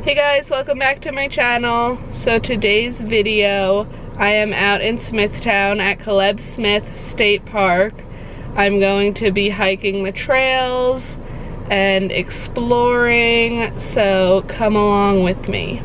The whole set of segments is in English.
Hey guys, welcome back to my channel. So today's video, I am out in Smithtown at Caleb Smith State Park. I'm going to be hiking the trails and exploring, so come along with me.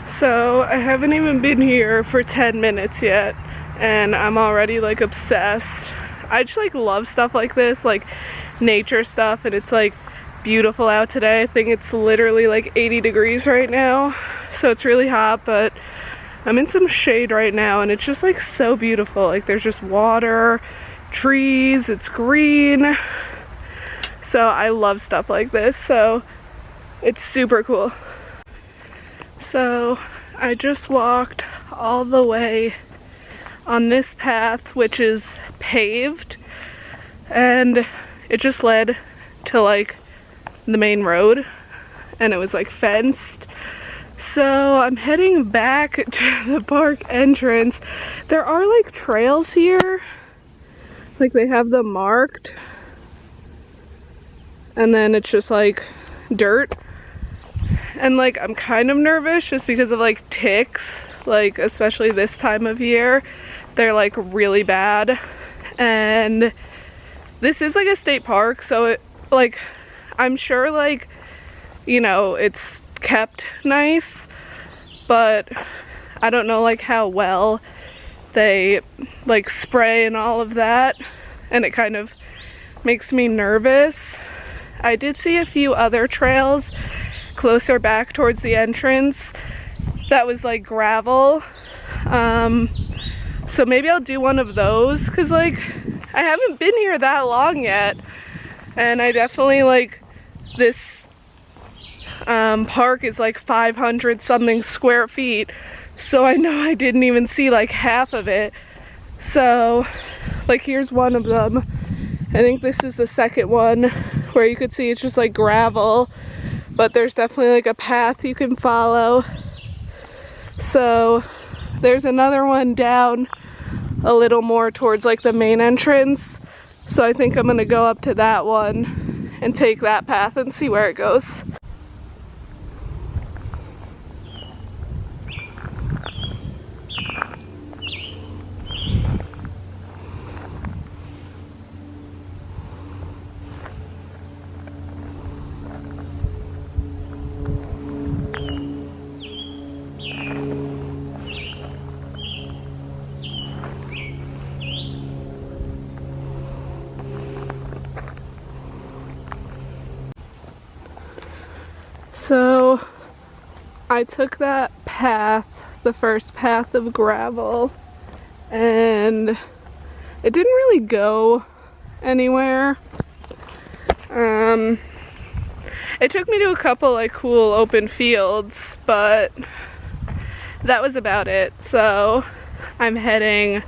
So I haven't even been here for 10 minutes yet and I'm already like obsessed. I just like love stuff like this, like nature stuff, and it's like beautiful out today. I think it's literally like 80 degrees right now, so it's really hot, but I'm in some shade right now and it's just like so beautiful. Like there's just water, trees, it's green. So I love stuff like this, so it's super cool. So I just walked all the way on this path, which is paved, and it just led to like the main road, and it was like fenced. So I'm heading back to the park entrance. There are like trails here, like they have them marked, and then it's just like dirt. And like I'm kind of nervous just because of like ticks, like especially this time of year they're like really bad. And this is like a state park, so it like I'm sure like, you know, it's kept nice, but I don't know like how well they like spray and all of that, and it kind of makes me nervous. I did see a few other trails closer back towards the entrance that was like gravel, so maybe I'll do one of those, because like I haven't been here that long yet, and I definitely like this park is like 500 something square feet, so I know I didn't even see like half of it. So like here's one of them. I think this is the second one where you could see it's just like gravel, but there's definitely like a path you can follow. So there's another one down a little more towards like the main entrance, so I think I'm gonna go up to that one and take that path and see where it goes. So I took that path, the first path of gravel, and it didn't really go anywhere. It took me to a couple like cool open fields, but that was about it. So I'm heading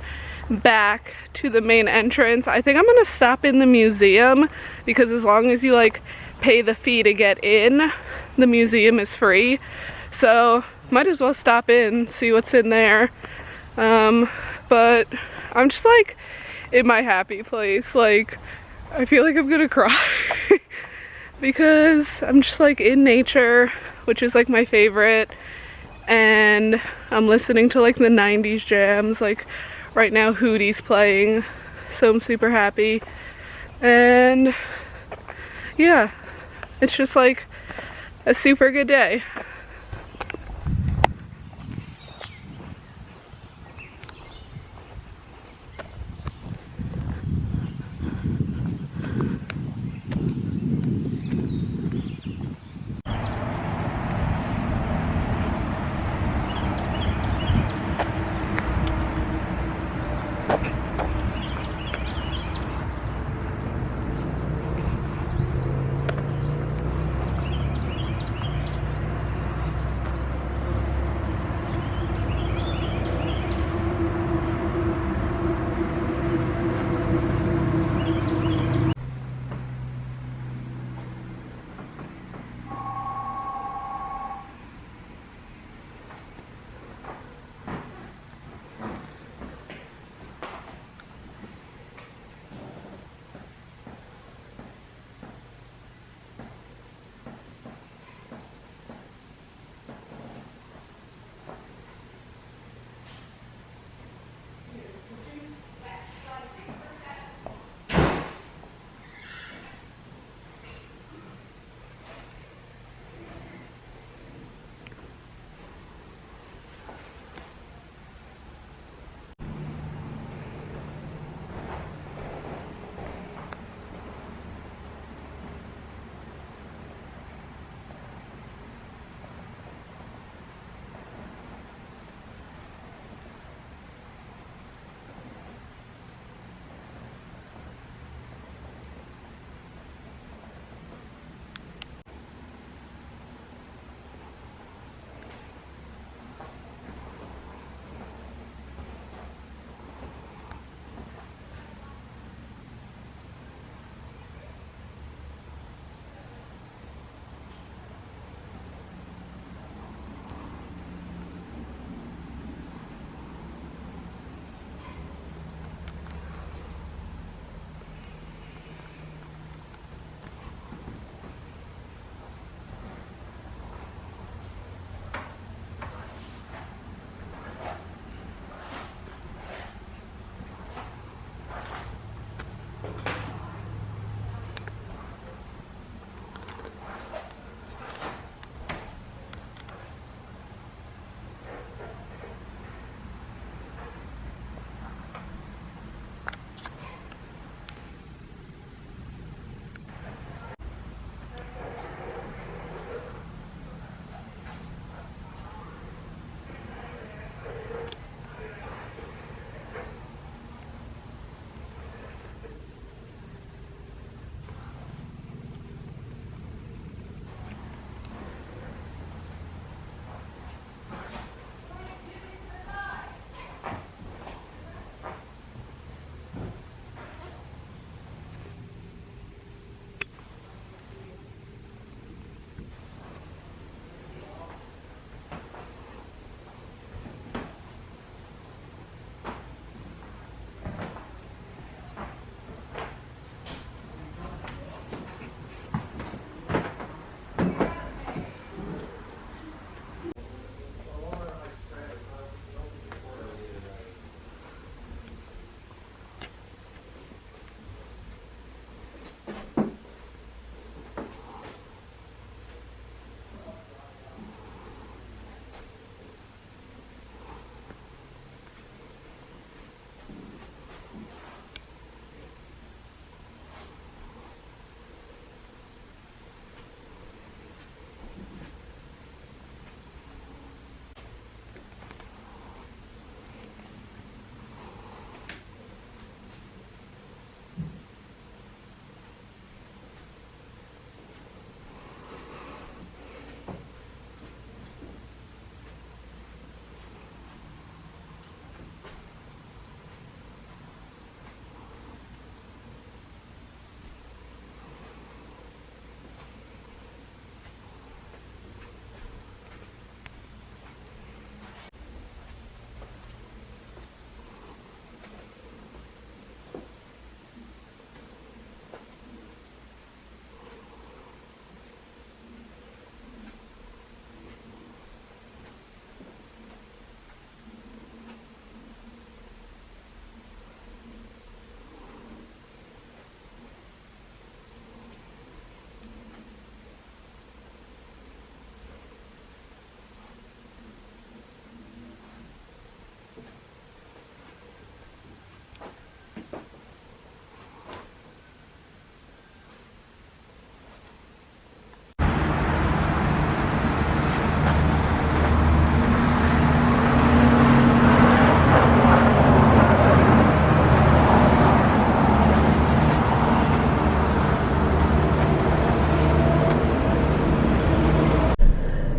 back to the main entrance. I think I'm gonna stop in the museum, because as long as you like pay the fee to get in, the museum is free, so might as well stop in, see what's in there. But I'm just like in my happy place. Like I feel like I'm gonna cry. because I'm just like in nature, which is like my favorite, and I'm listening to like the 90s jams. Like right now Hootie's playing, so I'm super happy. And yeah, it's just like a super good day.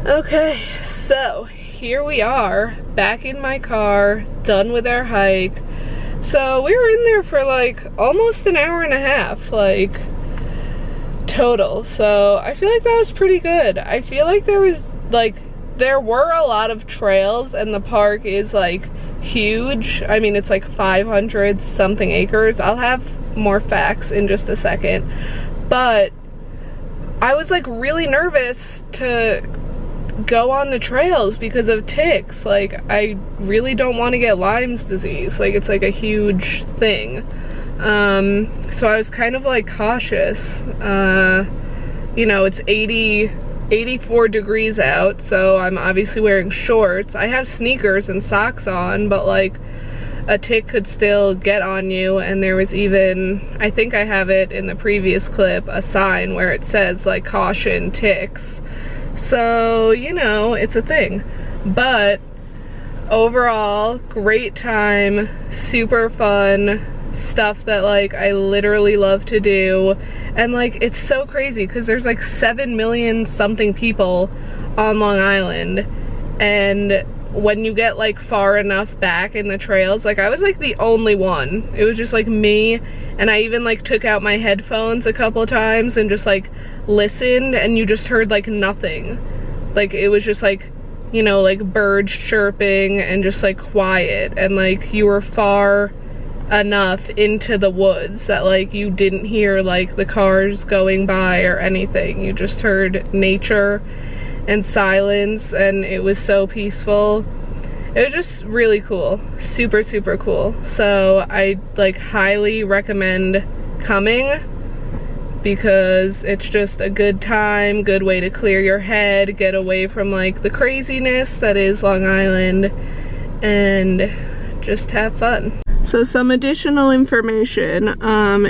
Okay, so here we are, back in my car, done with our hike. So we were in there for like almost an hour and a half, like total. So I feel like that was pretty good. I feel like there were a lot of trails, and the park is like huge. I mean, it's like 500 something acres. I'll have more facts in just a second. But I was like really nervous to go on the trails because of ticks. Like, I really don't want to get Lyme's disease. Like, it's like a huge thing. So I was kind of like cautious. You know, it's 84 degrees out, so I'm obviously wearing shorts. I have sneakers and socks on, but like a tick could still get on you. And there was even, I think I have it in the previous clip, a sign where it says like caution ticks. So, you know, it's a thing. But overall, great time, super fun, stuff that like I literally love to do. And like, it's so crazy because there's like 7 million something people on Long Island, and when you get like far enough back in the trails, like I was like the only one. It was just like me, and I even like took out my headphones a couple times and just like listened, and you just heard like nothing. Like it was just like, you know, like birds chirping and just like quiet, and like you were far enough into the woods that like you didn't hear like the cars going by or anything. You just heard nature and silence, and it was so peaceful. It was just really cool, super cool. So I like highly recommend coming, because it's just a good time, good way to clear your head, get away from like the craziness that is Long Island, and just have fun. So some additional information,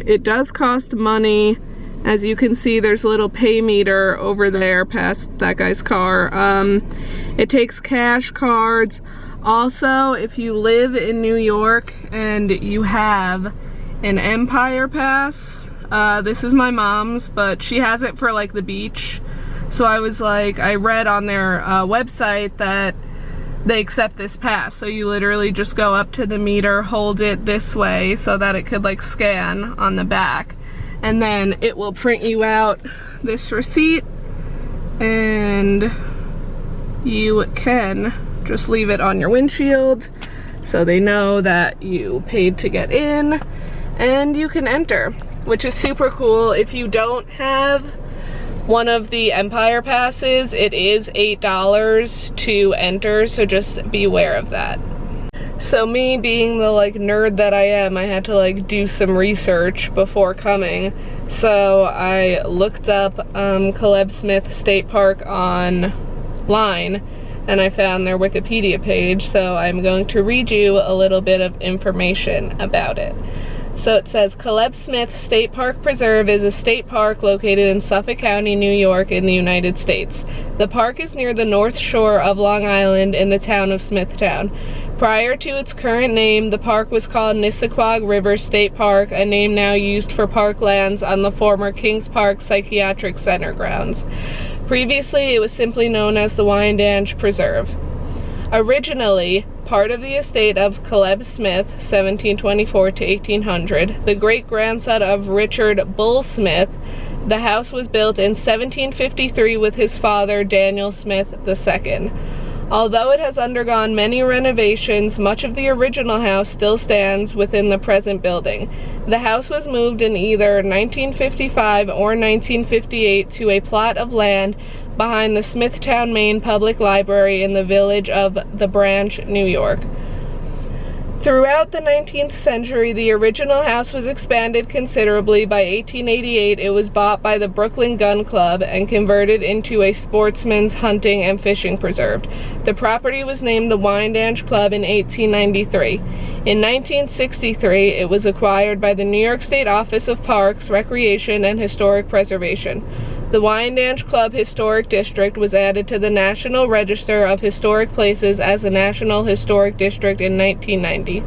it does cost money. As you can see, there's a little pay meter over there past that guy's car. It takes cash, cards. Also, if you live in New York and you have an Empire Pass, this is my mom's, but she has it for like the beach. So I was like, I read on their website that they accept this pass. So you literally just go up to the meter, hold it this way so that it could like scan on the back, and then it will print you out this receipt, and you can just leave it on your windshield so they know that you paid to get in, and you can enter, which is super cool. If you don't have one of the Empire Passes, it is $8 to enter, so just be aware of that. So me being the like nerd that I am, I had to like do some research before coming. So I looked up Caleb Smith State Park online, and I found their Wikipedia page, so I'm going to read you a little bit of information about it. So it says, Caleb Smith State Park Preserve is a state park located in Suffolk County, New York, in the United States. The park is near the North Shore of Long Island in the town of Smithtown. Prior to its current name, the park was called Nissaquag River State Park, a name now used for parklands on the former Kings Park Psychiatric Center grounds. Previously, it was simply known as the Wyandanch Preserve. Originally part of the estate of Caleb Smith, 1724 to 1800, the great-grandson of Richard Bull Smith, the house was built in 1753 with his father, Daniel Smith II. Although it has undergone many renovations, much of the original house still stands within the present building. The house was moved in either 1955 or 1958 to a plot of land behind the Smithtown, Maine Public Library in the village of The Branch, New York. Throughout the 19th century, the original house was expanded considerably. By 1888, it was bought by the Brooklyn Gun Club and converted into a sportsman's hunting and fishing preserve. The property was named the Wyandanch Club in 1893. In 1963, it was acquired by the New York State Office of Parks, Recreation, and Historic Preservation. The Wyandanch Club Historic District was added to the National Register of Historic Places as a National Historic District in 1990.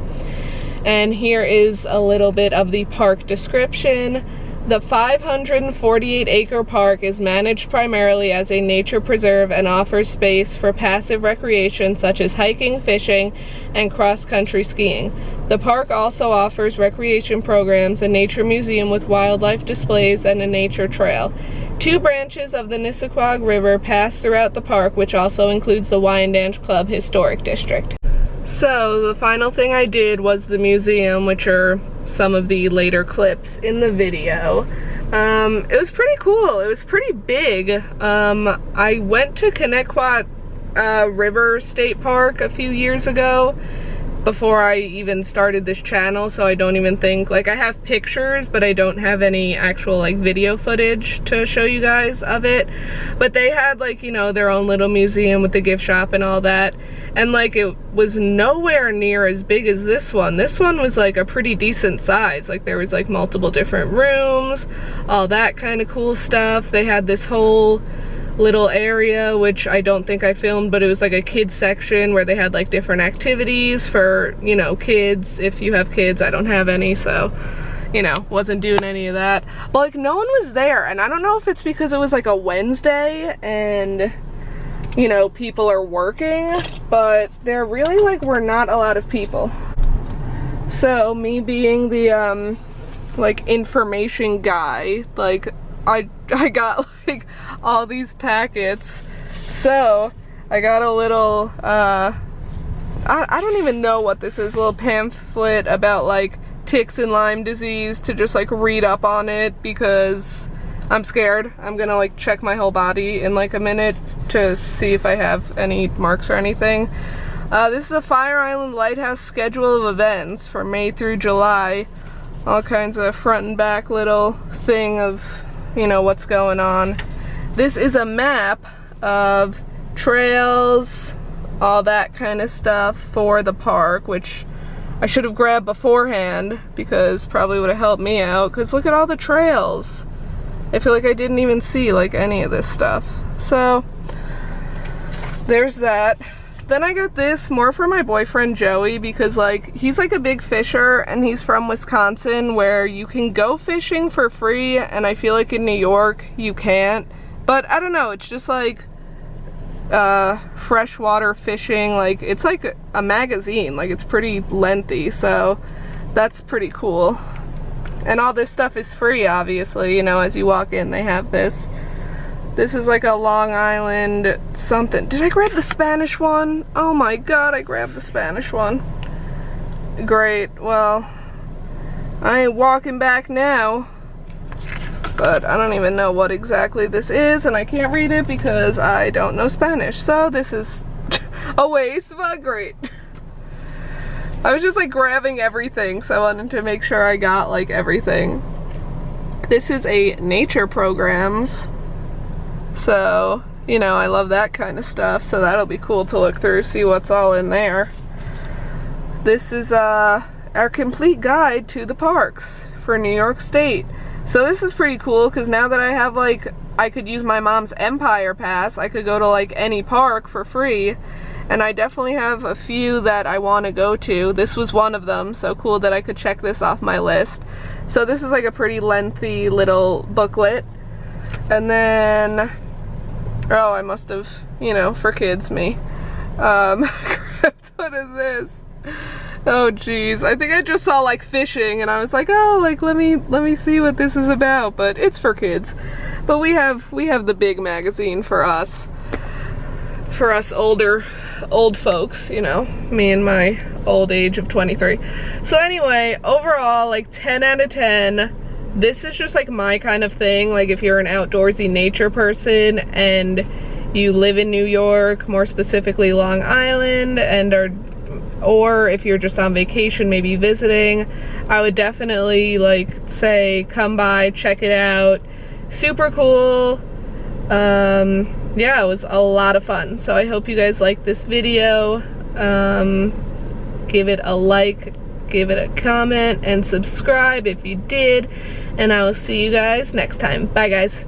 And here is a little bit of the park description. The 548-acre park is managed primarily as a nature preserve and offers space for passive recreation such as hiking, fishing, and cross-country skiing. The park also offers recreation programs, a nature museum with wildlife displays, and a nature trail. 2 branches of the Nisququag River pass throughout the park, which also includes the Wyandanch Club Historic District. So the final thing I did was the museum, which are some of the later clips in the video. It was pretty cool. It was pretty big. I went to Connecticut River State Park a few years ago before I even started this channel, so I don't even think, like, I have pictures, but I don't have any actual, like, video footage to show you guys of it. But they had, like, you know, their own little museum with the gift shop and all that. And, like, it was nowhere near as big as this one. This one was, like, a pretty decent size. Like, there was, like, multiple different rooms, all that kind of cool stuff. They had this whole little area, which I don't think I filmed, but it was like a kids section where they had like different activities for, you know, kids. If you have kids, I don't have any, so, you know, wasn't doing any of that. But like no one was there, and I don't know if it's because it was like a Wednesday and, you know, people are working, but there really like were not a lot of people. So me being the like information guy, like I got like all these packets. So I got a little I don't even know what this is, a little pamphlet about like ticks and Lyme disease to just like read up on it because I'm scared. I'm gonna like check my whole body in like a minute to see if I have any marks or anything. This is a Fire Island Lighthouse schedule of events for May through July. All kinds of front and back little thing of, you know, what's going on. This is a map of trails, all that kind of stuff for the park, which I should have grabbed beforehand because probably would have helped me out, because look at all the trails. I feel like I didn't even see like any of this stuff. So there's that. Then I got this more for my boyfriend Joey because like he's like a big fisher and he's from Wisconsin where you can go fishing for free, and I feel like in New York you can't. But I don't know, it's just like freshwater fishing, like it's like a magazine, like it's pretty lengthy, so that's pretty cool. And all this stuff is free, obviously, you know, as you walk in they have this. This is like a Long Island something. Did I grab the Spanish one? Oh my god, I grabbed the Spanish one. Great, well, I ain't walking back now. But I don't even know what exactly this is, and I can't read it because I don't know Spanish. So this is a waste, but great. I was just like grabbing everything, so I wanted to make sure I got like everything. This is a nature programs. So, you know, I love that kind of stuff, so that'll be cool to look through, see what's all in there. This is our complete guide to the parks for New York State. So this is pretty cool because now that I have like, I could use my mom's Empire Pass, I could go to like any park for free, and I definitely have a few that I want to go to. This was one of them, so cool that I could check this off my list. So this is like a pretty lengthy little booklet. And then, oh, I must have, you know, for kids, me. What is this? Oh geez, I think I just saw like fishing and I was like, oh, like let me see what this is about, but it's for kids. But we have the big magazine for us old folks, you know, me and my old age of 23. So anyway, overall, like 10 out of 10. This is just like my kind of thing. Like if you're an outdoorsy nature person and you live in New York, more specifically Long Island, and or if you're just on vacation, maybe visiting, I would definitely like say come by, check it out. Super cool. Yeah, it was a lot of fun. So I hope you guys liked this video. Give it a like, give it a comment, and subscribe if you did. And I will see you guys next time. Bye guys.